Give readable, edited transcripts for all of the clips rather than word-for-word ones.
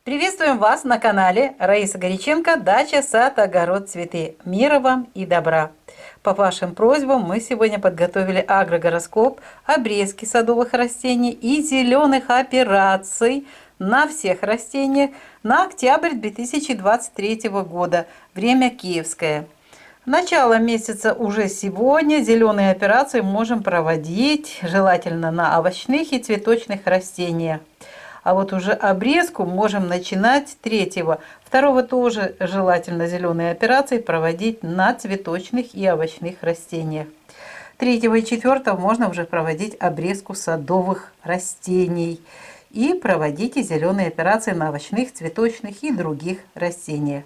Приветствуем вас на канале Раиса Горяченко «Дача, сад, огород, цветы». Мира вам и добра! По вашим просьбам мы сегодня подготовили агрогороскоп, обрезки садовых растений и зеленых операций на всех растениях на октябрь 2023 года, время киевское. Начало месяца уже сегодня, зеленые операции можем проводить, желательно на овощных и цветочных растениях. А вот уже обрезку можем начинать 3-го. 2-го тоже желательно зеленые операции проводить на цветочных и овощных растениях. 3-го и 4-го можно уже проводить обрезку садовых растений. И проводите зеленые операции на овощных, цветочных и других растениях.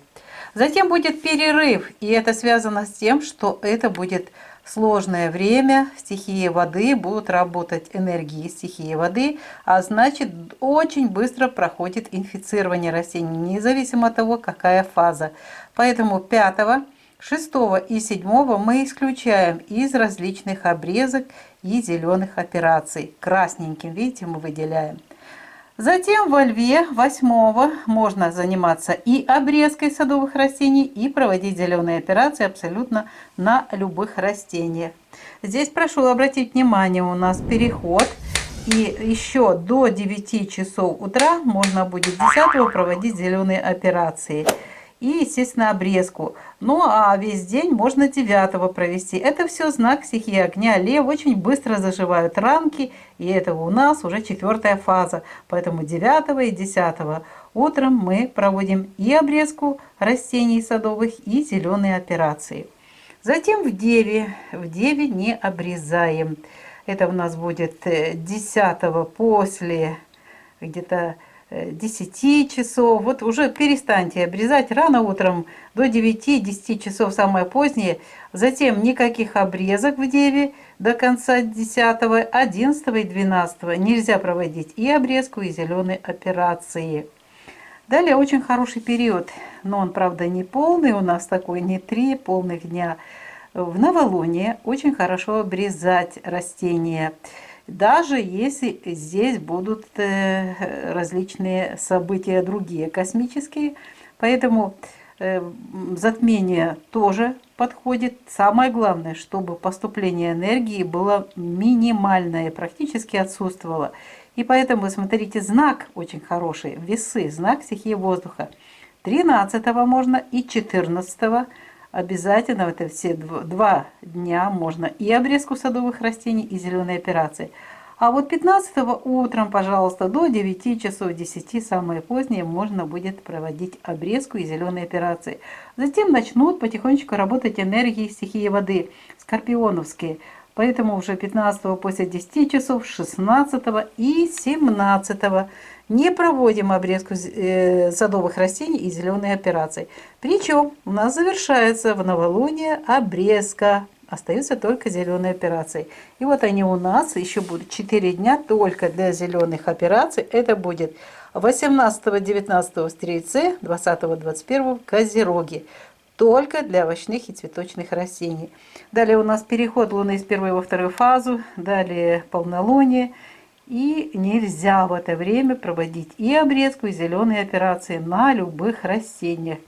Затем будет перерыв, и это связано с тем, что это будет сложное время, стихии воды, будут работать энергии стихии воды, а значит очень быстро проходит инфицирование растений, независимо от того, какая фаза. Поэтому 5, 6 и 7 мы исключаем из различных обрезок и зеленых операций. Красненьким, видите, мы выделяем. Затем во Льве 8 можно заниматься и обрезкой садовых растений, и проводить зеленые операции абсолютно на любых растениях. Здесь прошу обратить внимание, у нас переход, и еще до 9 часов утра можно будет 10-го проводить зеленые операции. И, естественно, обрезку. Ну, а весь день можно 9-го провести. Это все знак стихии огня. Лев очень быстро заживают ранки, и это у нас уже 4-я фаза. Поэтому 9-го и 10-го утром мы проводим и обрезку растений садовых, и зеленые операции. Затем в Деве не обрезаем. Это у нас будет 10-го после где-то 10 часов. Вот уже перестаньте обрезать рано утром до 9-10 часов самое позднее. Затем никаких обрезок в Деве до конца 10-го, 11-го и 12-го нельзя проводить и обрезку, и зеленые операции. Далее очень хороший период, но он, правда, не полный, у нас такой не 3 полных дня. В новолуние очень хорошо обрезать растения, даже если здесь будут различные события другие космические. Поэтому затмение тоже подходит. Самое главное, чтобы поступление энергии было минимальное, практически отсутствовало. И поэтому, смотрите, знак очень хороший, весы, знак стихии воздуха. 13-го можно и 14-го. Обязательно в это все 2 дня можно и обрезку садовых растений, и зеленые операции. А вот 15-го утром, пожалуйста, до 9 часов 10, самое позднее, можно будет проводить обрезку и зеленые операции. Затем начнут потихонечку работать энергии стихии воды, скорпионовские. Поэтому уже 15-го после 10 часов, 16-го и 17-го не проводим обрезку садовых растений и зеленые операции. Причем у нас завершается в новолуние обрезка. Остаются только зеленые операции. И вот они у нас еще будут 4 дня только для зеленых операций. Это будет 18-19 в Стрельце, 20-21 в Козероге. Только для овощных и цветочных растений. Далее у нас переход Луны из 1-й во 2-ю фазу. Далее полнолуние. И нельзя в это время проводить и обрезку, и зеленые операции на любых растениях.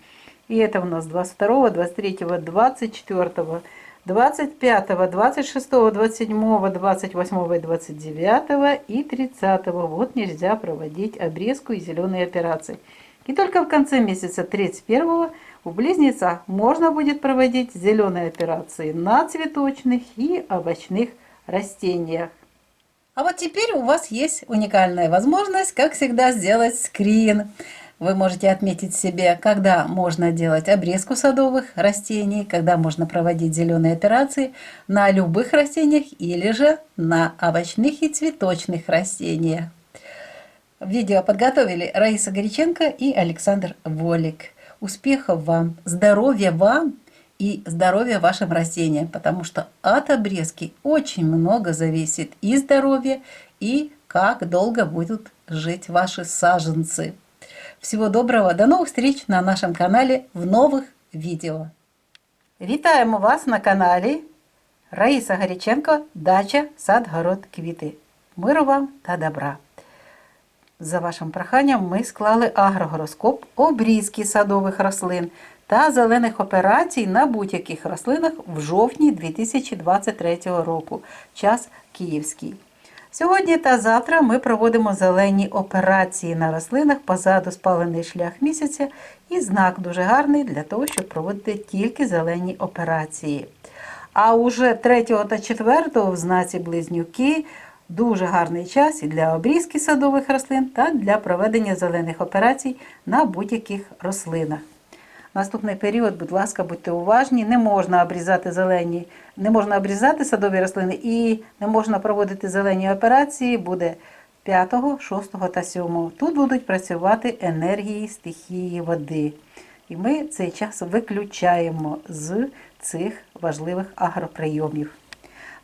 И это у нас 22, 23, 24, 25, 26, 27, 28 и 29 и 30. Вот нельзя проводить обрезку и зеленые операции. И только в конце месяца 31 у Близнецах можно будет проводить зеленые операции на цветочных и овощных растениях. А вот теперь у вас есть уникальная возможность, как всегда, сделать скрин. Вы можете отметить себе, когда можно делать обрезку садовых растений, когда можно проводить зеленые операции на любых растениях или же на овощных и цветочных растениях. Видео подготовили Раиса Горяченко и Александр Волик. Успехов вам, здоровья вам и здоровья вашим растениям, потому что от обрезки очень много зависит и здоровье, и как долго будут жить ваши саженцы. Всего доброго, до новых встреч на нашем канале в новых відео. Вітаємо вас на каналі Раїса Горяченко, дача, сад, город, квіти. Миру вам та добра! За вашим проханням ми склали агрогороскоп обрізки садових рослин та зелених операцій на будь-яких рослинах в жовтні 2023 року. Час київський. Сьогодні та завтра ми проводимо зелені операції на рослинах позаду спалений шлях місяця, і знак дуже гарний для того, щоб проводити тільки зелені операції. А уже 3 та 4 в знаці Близнюки дуже гарний час і для обрізки садових рослин та для проведення зелених операцій на будь-яких рослинах. Наступний період, будь ласка, будьте уважні, не можна обрізати садові рослини і не можна проводити зелені операції, буде 5, 6 та 7. Тут будуть працювати енергії стихії води. І ми цей час виключаємо з цих важливих агроприйомів.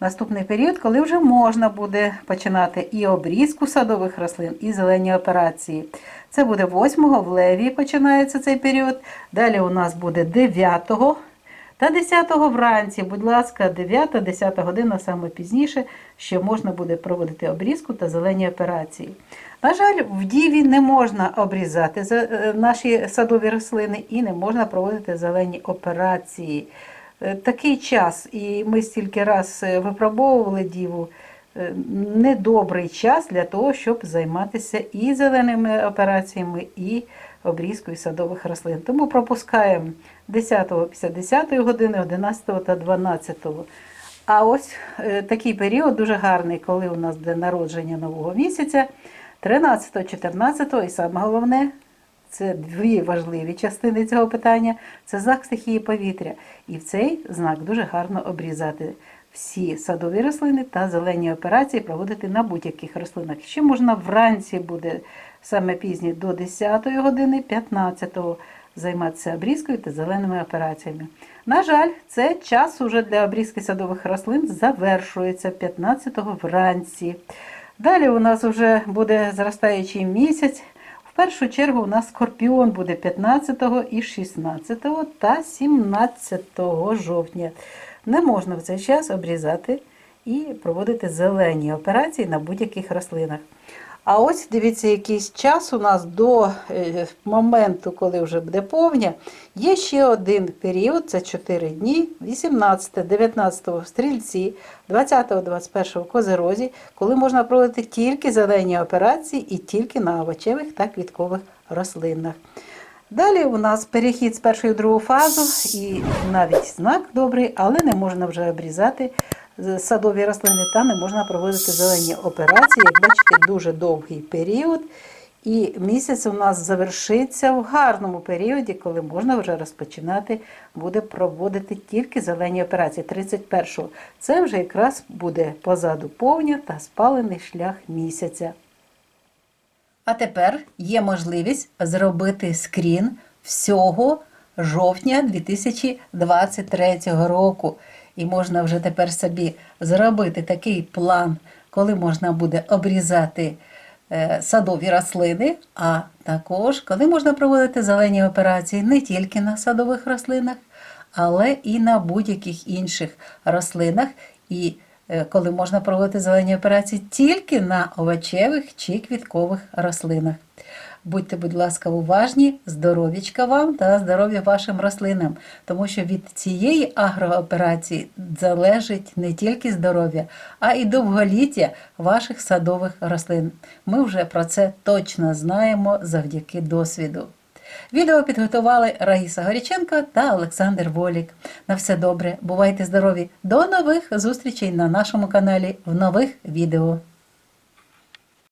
Наступний період, коли вже можна буде починати і обрізку садових рослин, і зелені операції. Це буде 8-го, в Леві починається цей період. Далі у нас буде 9-го та 10-го вранці. Будь ласка, 9-10 година, саме пізніше, ще можна буде проводити обрізку та зелені операції. На жаль, в Діві не можна обрізати наші садові рослини і не можна проводити зелені операції. Такий час, і ми стільки раз випробовували Діву, недобрий час для того, щоб займатися і зеленими операціями, і обрізкою садових рослин. Тому пропускаємо 10-го після 10-ї години, 11-го та 12-го. А ось такий період дуже гарний, коли у нас буде народження нового місяця, 13-го, 14-го, і саме головне, це дві важливі частини цього питання, це знак стихії повітря. І в цей знак дуже гарно обрізати всі садові рослини та зелені операції проводити на будь-яких рослинах. Ще можна вранці буде, саме пізні, до 10-ї години, 15-го, займатися обрізкою та зеленими операціями. На жаль, це час уже для обрізки садових рослин завершується 15-го вранці. Далі у нас вже буде зростаючий місяць. В першу чергу у нас Скорпіон буде 15 і 16 та 17 жовтня. Не можна в цей час обрізати і проводити зелені операції на будь-яких рослинах. А ось дивіться, якийсь час у нас до моменту, коли вже буде повня, є ще один період, це 4 дні, 18-19 в Стрільці, 20-21 в Козирозі, коли можна проводити тільки зелені операції і тільки на овочевих та квіткових рослинах. Далі у нас перехід з першої в другу фазу, і навіть знак добрий, але не можна вже обрізати садові рослини та не можна проводити зелені операції. Як бачите, дуже довгий період. І місяць у нас завершиться в гарному періоді, коли можна вже розпочинати, буде проводити тільки зелені операції. 31-го. Це вже якраз буде позаду повня та спалений шлях місяця. А тепер є можливість зробити скрін всього жовтня 2023 року. І можна вже тепер собі зробити такий план, коли можна буде обрізати садові рослини, а також коли можна проводити зелені операції не тільки на садових рослинах, але і на будь-яких інших рослинах. І коли можна проводити зелені операції тільки на овочевих чи квіткових рослинах. Будьте, будь ласка, уважні, здоров'ячка вам та здоров'я вашим рослинам, тому що від цієї агрооперації залежить не тільки здоров'я, а й довголіття ваших садових рослин. Ми вже про це точно знаємо завдяки досвіду. Відео підготували Раїса Горіченко та Олександр Волік. На все добре, бувайте здорові! До нових зустрічей на нашому каналі в нових відео.